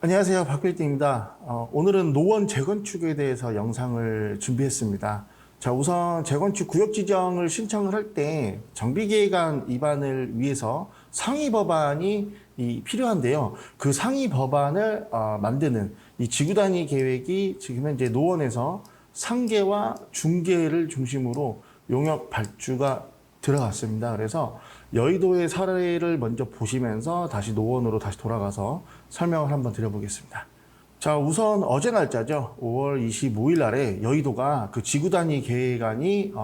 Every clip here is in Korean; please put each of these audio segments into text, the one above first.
안녕하세요. 박필딩입니다. 오늘은 노원 재건축에 대해서 영상을 준비했습니다. 자, 우선 재건축 구역 지정을 신청을 할 때 정비계획안 위반을 위해서 상위 법안이 필요한데요. 그 상위 법안을 만드는 이 지구단위 계획이 지금 현재 노원에서 상계와 중계를 중심으로 용역 발주가 들어갔습니다. 그래서 여의도의 사례를 먼저 보시면서 다시 노원으로 다시 돌아가서 설명을 한번 드려보겠습니다. 자, 우선 어제 날짜죠. 5월 25일 날에 여의도가 그 지구단위 계획안이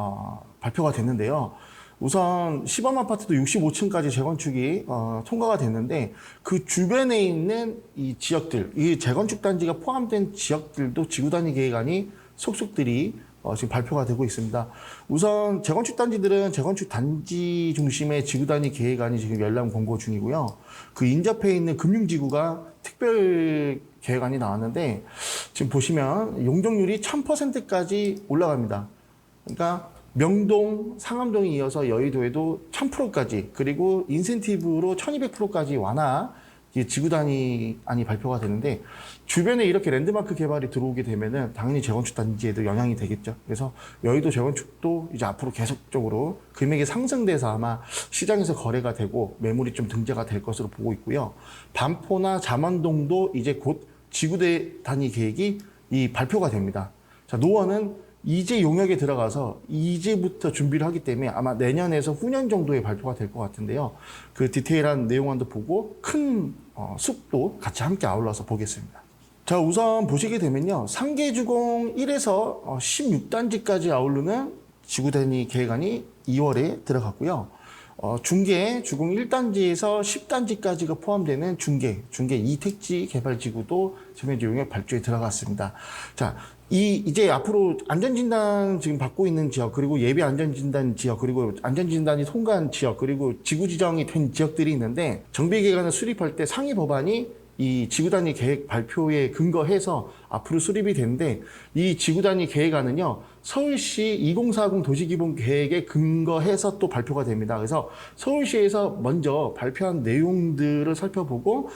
발표가 됐는데요. 우선 시범 아파트도 65층까지 재건축이 통과가 됐는데 그 주변에 있는 이 지역들, 이 재건축 단지가 포함된 지역들도 지구단위 계획안이 속속들이 지금 발표가 되고 있습니다. 우선 재건축 단지들은 재건축 단지 중심의 지구단위 계획안이 지금 열람 공고 중이고요. 그 인접해 있는 금융지구가 특별 계획안이 나왔는데 지금 보시면 용적률이 1000%까지 올라갑니다. 그러니까 명동, 상암동에 이어서 여의도에도 1000%까지 그리고 인센티브로 1200%까지 완화 지구단위안이 발표가 되는데 주변에 이렇게 랜드마크 개발이 들어오게 되면은 당연히 재건축 단지에도 영향이 되겠죠. 그래서 여의도 재건축도 이제 앞으로 계속적으로 금액이 상승돼서 아마 시장에서 거래가 되고 매물이 좀 등재가 될 것으로 보고 있고요. 반포나 잠원동도 이제 곧 지구단위 계획이 발표가 됩니다. 자, 노원은 이제 용역에 들어가서 이제부터 준비를 하기 때문에 아마 내년에서 후년 정도에 발표가 될 것 같은데요. 그 디테일한 내용안도 보고 큰 숲도 같이 함께 아울러서 보겠습니다. 자, 우선 보시게 되면요. 상계주공 1에서 16단지까지 아우르는 지구단위 계획안이 2월에 들어갔고요. 중계 주공 1단지에서 10단지까지가 포함되는 중계 2택지 개발지구도 지금 현재 용역 발주에 들어갔습니다. 자, 이제 앞으로 안전진단 지금 받고 있는 지역, 그리고 예비 안전진단 지역, 그리고 안전진단이 통과한 지역, 그리고 지구 지정이 된 지역들이 있는데 정비계획안을 수립할 때 상위 법안이 이 지구단위 계획 발표에 근거해서 앞으로 수립이 되는데 이 지구단위 계획안은요 서울시 2040 도시기본계획에 근거해서 또 발표가 됩니다. 그래서 서울시에서 먼저 발표한 내용들을 살펴보고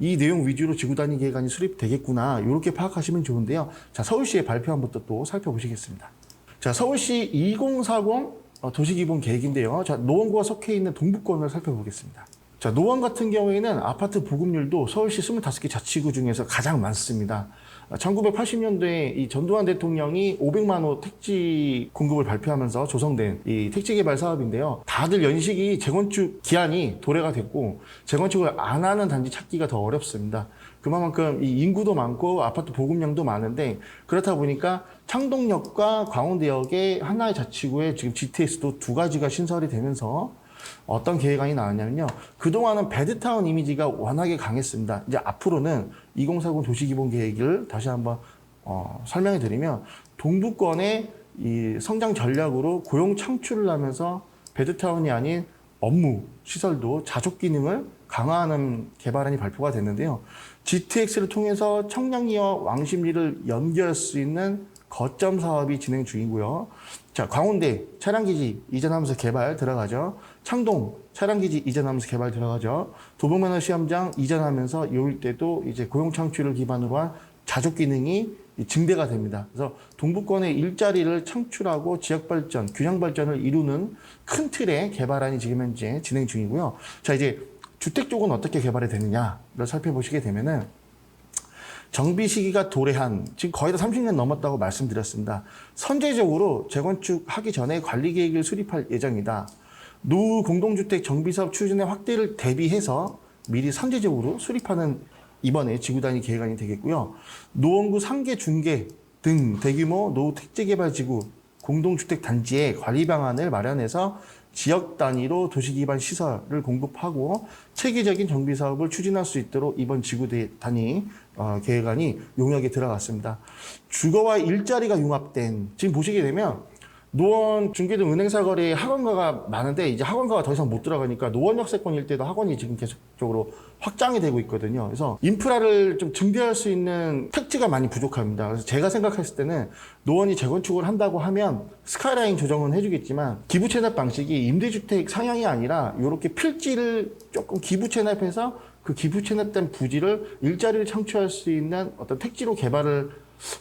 이 내용 위주로 지구단위 계획안이 수립되겠구나 이렇게 파악하시면 좋은데요. 자, 서울시의 발표한 것도 또 살펴보시겠습니다. 자, 서울시 2040 도시기본계획인데요. 자, 노원구가 속해 있는 동부권을 살펴보겠습니다. 자, 노원 같은 경우에는 아파트 보급률도 서울시 25개 자치구 중에서 가장 많습니다. 1980년도에 이 전두환 대통령이 500만 호 택지 공급을 발표하면서 조성된 이 택지 개발 사업인데요. 다들 연식이 재건축 기한이 도래가 됐고 재건축을 안 하는 단지 찾기가 더 어렵습니다. 그만큼 이 인구도 많고 아파트 보급량도 많은데 그렇다 보니까 창동역과 광운대역의 하나의 자치구에 지금 GTS도 두 가지가 신설이 되면서 어떤 계획안이 나왔냐면요. 그동안은 배드타운 이미지가 워낙에 강했습니다. 이제 앞으로는 2040 도시기본계획을 다시 한번 설명해 드리면 동부권의 이 성장 전략으로 고용 창출을 하면서 배드타운이 아닌 업무, 시설도 자족 기능을 강화하는 개발안이 발표가 됐는데요. GTX를 통해서 청량리와 왕십리를 연결할 수 있는 거점 사업이 진행 중이고요. 자, 광운대 차량기지 이전하면서 개발 들어가죠. 창동 차량기지 이전하면서 개발 들어가죠. 도봉면허 시험장 이전하면서 이 일대도 이제 고용 창출을 기반으로 한 자족 기능이 증대가 됩니다. 그래서 동부권의 일자리를 창출하고 지역 발전, 균형 발전을 이루는 큰 틀의 개발안이 지금 현재 진행 중이고요. 자, 이제 주택 쪽은 어떻게 개발이 되느냐를 살펴보시게 되면은 정비 시기가 도래한 지금 거의 다 30년 넘었다고 말씀드렸습니다. 선제적으로 재건축하기 전에 관리 계획을 수립할 예정이다. 노후 공동주택 정비사업 추진의 확대를 대비해서 미리 선제적으로 수립하는 이번에 지구단위 계획안이 되겠고요. 노원구 상계 중계 등 대규모 노후 택지개발지구 공동주택 단지의 관리 방안을 마련해서 지역 단위로 도시기반 시설을 공급하고 체계적인 정비 사업을 추진할 수 있도록 이번 지구단위 계획안이 용역에 들어갔습니다. 주거와 일자리가 융합된 지금 보시게 되면 노원 중계동 은행사거리에 학원가가 많은데 이제 학원가가 더 이상 못 들어가니까 노원역세권 일대도 학원이 지금 계속적으로 확장이 되고 있거든요. 그래서 인프라를 좀 증대할 수 있는 택지가 많이 부족합니다. 그래서 제가 생각했을 때는 노원이 재건축을 한다고 하면 스카이라인 조정은 해주겠지만 기부 체납 방식이 임대주택 상향이 아니라 이렇게 필지를 조금 기부 체납해서 그 기부 체납된 부지를 일자리를 창출할 수 있는 어떤 택지로 개발을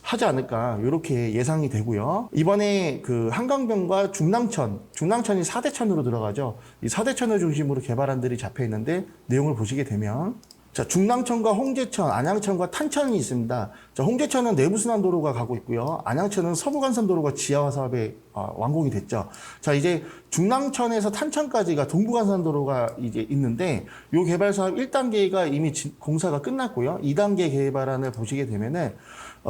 하지 않을까 이렇게 예상이 되고요. 이번에 그 한강변과 중랑천이 4대천으로 들어가죠. 이 4대천을 중심으로 개발한 들이 잡혀 있는데 내용을 보시게 되면 자, 중랑천과 홍제천, 안양천과 탄천이 있습니다. 자, 홍제천은 내부순환도로가 가고 있고요. 안양천은 서부간선도로가 지하화 사업에 완공이 됐죠. 자, 이제 중랑천에서 탄천까지가 동부간선도로가 이제 있는데 이 개발 사업 1단계가 이미 공사가 끝났고요. 2단계 개발안을 보시게 되면은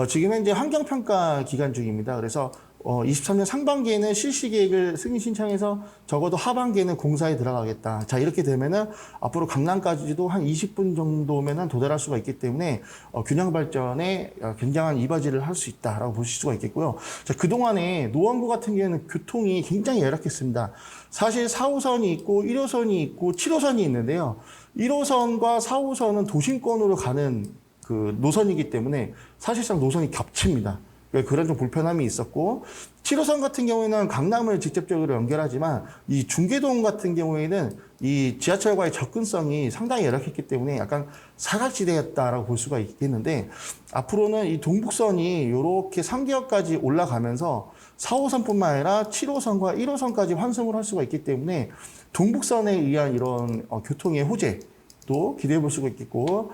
지금 현재 환경평가 기간 중입니다. 그래서 23년 상반기에는 실시 계획을 승인 신청해서 적어도 하반기에는 공사에 들어가겠다. 자, 이렇게 되면은 앞으로 강남까지도 한 20분 정도면은 도달할 수가 있기 때문에 균형 발전에 굉장한 이바지를 할 수 있다라고 보실 수가 있겠고요. 자, 그동안에 노원구 같은 경우에는 교통이 굉장히 열악했습니다. 사실 4호선이 있고 1호선이 있고 7호선이 있는데요. 1호선과 4호선은 도심권으로 가는 그 노선이기 때문에 사실상 노선이 겹칩니다. 그런 좀 불편함이 있었고 7호선 같은 경우에는 강남을 직접적으로 연결하지만 이 중계동 같은 경우에는 이 지하철과의 접근성이 상당히 열악했기 때문에 약간 사각지대였다라고 볼 수가 있겠는데 앞으로는 이 동북선이 이렇게 3개역까지 올라가면서 4호선뿐만 아니라 7호선과 1호선까지 환승을 할 수가 있기 때문에 동북선에 의한 이런 교통의 호재 또 기대해 볼 수가 있겠고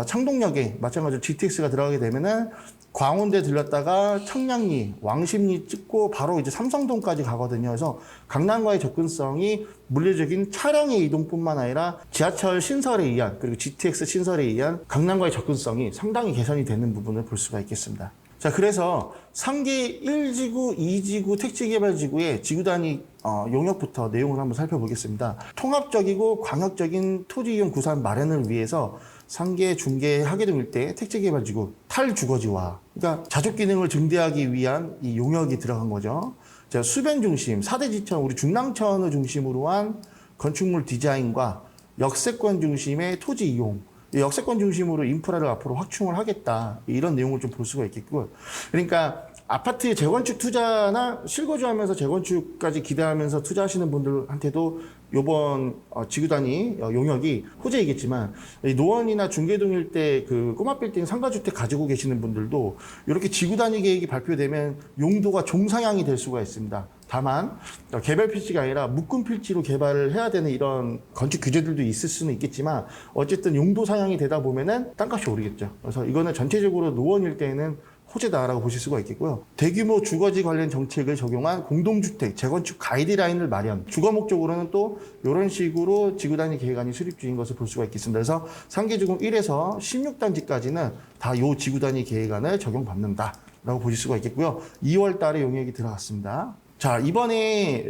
창동역에 마찬가지로 GTX가 들어가게 되면은 광운대 들렸다가 청량리, 왕십리 찍고 바로 이제 삼성동까지 가거든요. 그래서 강남과의 접근성이 물리적인 차량의 이동뿐만 아니라 지하철 신설에 의한 그리고 GTX 신설에 의한 강남과의 접근성이 상당히 개선이 되는 부분을 볼 수가 있겠습니다. 자, 그래서 상계 1지구, 2지구 택지개발지구의 지구 단위 용역부터 내용을 한번 살펴보겠습니다. 통합적이고 광역적인 토지 이용 구산 마련을 위해서 상계, 중계, 하계동 일대 택지개발지구 탈주거지화, 그러니까 자족 기능을 증대하기 위한 이 용역이 들어간 거죠. 자, 수변 중심, 4대 지천, 우리 중랑천을 중심으로 한 건축물 디자인과 역세권 중심의 토지 이용, 역세권 중심으로 인프라를 앞으로 확충을 하겠다. 이런 내용을 좀 볼 수가 있겠고요. 그러니까 아파트 재건축 투자나 실거주하면서 재건축까지 기대하면서 투자하시는 분들한테도 요번 지구 단위 용역이 호재이겠지만 노원이나 중계동 일대 그 꼬마 빌딩 상가주택 가지고 계시는 분들도 이렇게 지구 단위 계획이 발표되면 용도가 종상향이 될 수가 있습니다. 다만 개별 필지가 아니라 묶음 필지로 개발을 해야 되는 이런 건축 규제들도 있을 수는 있겠지만 어쨌든 용도 상향이 되다 보면은 땅값이 오르겠죠. 그래서 이거는 전체적으로 노원 일대에는 호재다라고 보실 수가 있겠고요. 대규모 주거지 관련 정책을 적용한 공동주택 재건축 가이드라인을 마련. 주거 목적으로는 또 이런 식으로 지구 단위 계획안이 수립 중인 것을 볼 수가 있겠습니다. 그래서 상계주공 1에서 16단지까지는 다 이 지구 단위 계획안을 적용받는다라고 보실 수가 있겠고요. 2월 달에 용역이 들어갔습니다. 자, 이번에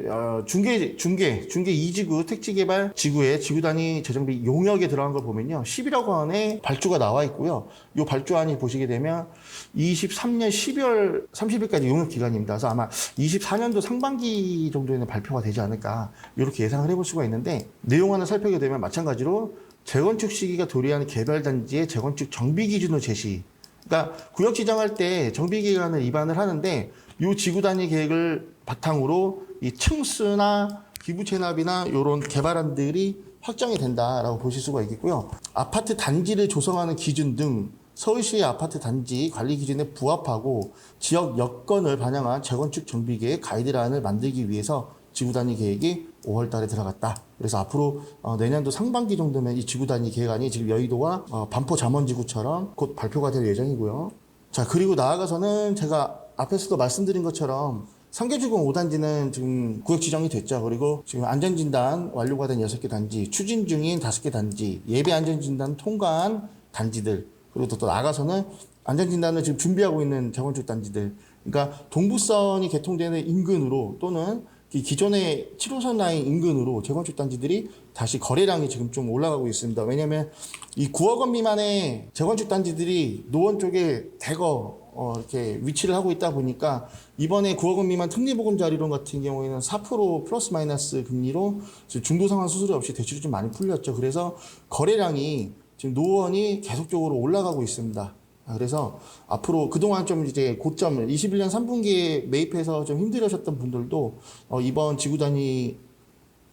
중계 2지구 택지개발 지구의 지구 단위 재정비 용역에 들어간 걸 보면요. 11억 원의 발주가 나와 있고요. 이 발주안이 보시게 되면 23년 12월 30일까지 용역 기간입니다. 그래서 아마 24년도 상반기 정도에는 발표가 되지 않을까 이렇게 예상을 해볼 수가 있는데 내용안을 살펴보게 되면 마찬가지로 재건축 시기가 도래한 개발단지의 재건축 정비 기준을 제시. 그러니까 구역 지정할 때 정비 기간을 위반을 하는데 이 지구 단위 계획을 바탕으로 이 층수나 기부 체납이나 이런 개발안들이 확정이 된다라고 보실 수가 있겠고요. 아파트 단지를 조성하는 기준 등 서울시의 아파트 단지 관리 기준에 부합하고 지역 여건을 반영한 재건축 정비 계획 가이드라인을 만들기 위해서 지구 단위 계획이 5월 달에 들어갔다. 그래서 앞으로 내년도 상반기 정도면 이 지구 단위 계획안이 지금 여의도와 반포 잠원지구처럼 곧 발표가 될 예정이고요. 자, 그리고 나아가서는 제가 앞에서도 말씀드린 것처럼 상계주공 5단지는 지금 구역 지정이 됐죠. 그리고 지금 안전진단 완료가 된 6개 단지, 추진 중인 5개 단지, 예비 안전진단 통과한 단지들, 그리고 또 나아가서는 안전진단을 지금 준비하고 있는 재건축 단지들. 그러니까 동부선이 개통되는 인근으로 또는 기존의 7호선 라인 인근으로 재건축 단지들이 다시 거래량이 지금 좀 올라가고 있습니다. 왜냐하면 이 9억 원 미만의 재건축 단지들이 노원 쪽에 대거 이렇게 위치를 하고 있다 보니까 이번에 9억 원 미만 특례보금자리론 같은 경우에는 4% 플러스 마이너스 금리로 중도 상환 수수료 없이 대출이 좀 많이 풀렸죠. 그래서 거래량이 지금 노원이 계속적으로 올라가고 있습니다. 그래서 앞으로 그동안 좀 이제 고점 21년 3분기에 매입해서 좀 힘들으셨던 분들도 이번 지구 단위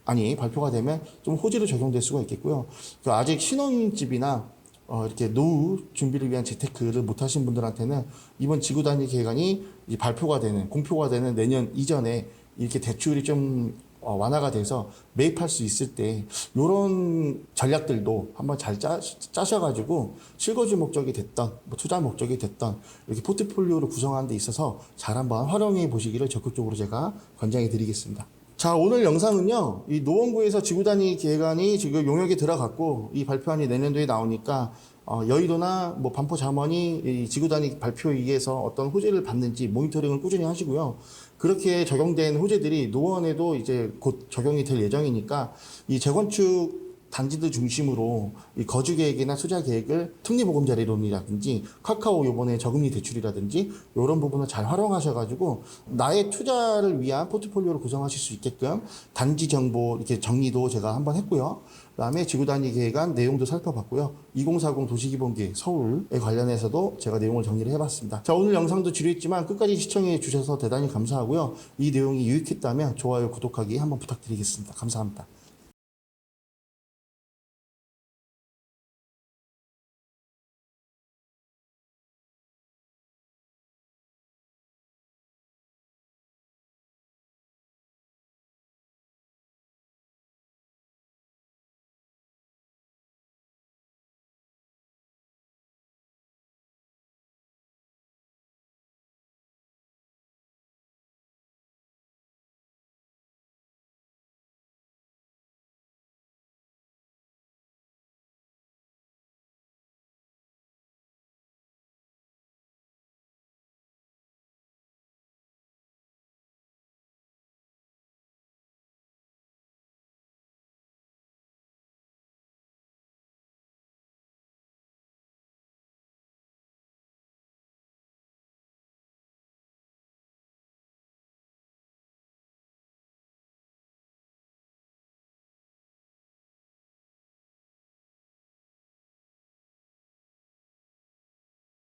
안이 발표가 되면 좀 호재로 적용될 수가 있겠고요. 아직 신혼집이나 이렇게 노후 준비를 위한 재테크를 못 하신 분들한테는 이번 지구 단위 계획안이 이제 발표가 되는, 공표가 되는 내년 이전에 이렇게 대출이 좀 완화가 돼서 매입할 수 있을 때 이런 전략들도 한번 잘 짜셔가지고 실거주 목적이 됐던 뭐 투자 목적이 됐던 이렇게 포트폴리오를 구성하는 데 있어서 잘 한번 활용해 보시기를 적극적으로 제가 권장해 드리겠습니다. 자, 오늘 영상은요, 이 노원구에서 지구 단위 계획안이 지금 용역에 들어갔고 이 발표안이 내년도에 나오니까 여의도나 뭐 반포 잠원이 이 지구 단위 발표에 의해서 어떤 호재를 받는지 모니터링을 꾸준히 하시고요. 그렇게 적용된 호재들이 노원에도 이제 곧 적용이 될 예정이니까 이 재건축 단지들 중심으로 이 거주 계획이나 투자 계획을 특례보금자리론이라든지 카카오 요번에 저금리 대출이라든지 이런 부분을 잘 활용하셔가지고 나의 투자를 위한 포트폴리오를 구성하실 수 있게끔 단지 정보 이렇게 정리도 제가 한번 했고요. 그다음에 지구 단위 계획안 내용도 살펴봤고요. 2040 도시기본계획 서울에 관련해서도 제가 내용을 정리를 해봤습니다. 자, 오늘 영상도 지루했지만 끝까지 시청해 주셔서 대단히 감사하고요. 이 내용이 유익했다면 좋아요, 구독하기 한번 부탁드리겠습니다. 감사합니다.